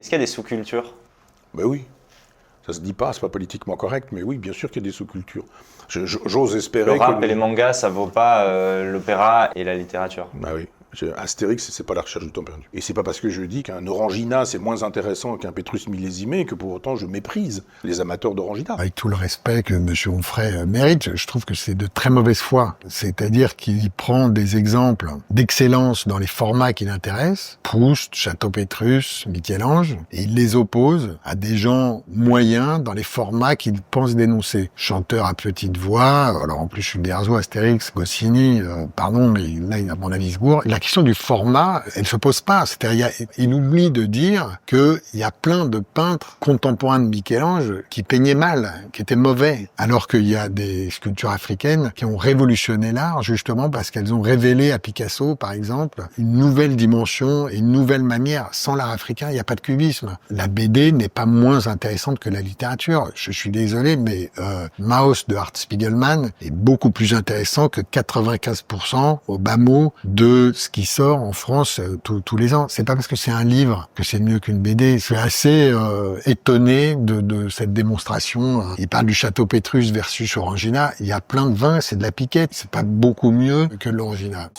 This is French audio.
Est-ce qu'il y a des sous-cultures? Ben oui, ça se dit pas, c'est pas politiquement correct, mais oui, bien sûr qu'il y a des sous-cultures. J'ose Le espérer rap que... et les mangas, ça vaut pas l'opéra et la littérature. Bah oui. Astérix, c'est pas la recherche du temps perdu. Et c'est pas parce que je dis qu'un Orangina c'est moins intéressant qu'un Pétrus millésimé que pour autant je méprise les amateurs d'Orangina. Avec tout le respect que M. Onfray mérite, je trouve que c'est de très mauvaise foi. C'est-à-dire qu'il prend des exemples d'excellence dans les formats qui l'intéressent, Proust, Château-Pétrus, Michel-Ange, et il les oppose à des gens moyens dans les formats qu'il pense dénoncer. Chanteur à petite voix, alors en plus je suis Derzo, Astérix, Goscinny, pardon, mais là il a mon avis se gourre. La question du format, elle se pose pas. C'est-à-dire, il oublie de dire qu'il y a plein de peintres contemporains de Michel-Ange qui peignaient mal, qui étaient mauvais. Alors qu'il y a des sculptures africaines qui ont révolutionné l'art, justement parce qu'elles ont révélé à Picasso, par exemple, une nouvelle dimension et une nouvelle manière. Sans l'art africain, il n'y a pas de cubisme. La BD n'est pas moins intéressante que la littérature. Je suis désolé, mais Maus de Art Spiegelman est beaucoup plus intéressant que 95% au bas mot de ce qui sort en France tous les ans. C'est pas parce que c'est un livre que c'est mieux qu'une BD. Je suis assez étonné de cette démonstration. Il parle du Château Pétrus versus Orangina. Il y a plein de vins, c'est de la piquette. C'est pas beaucoup mieux que l'Orangina.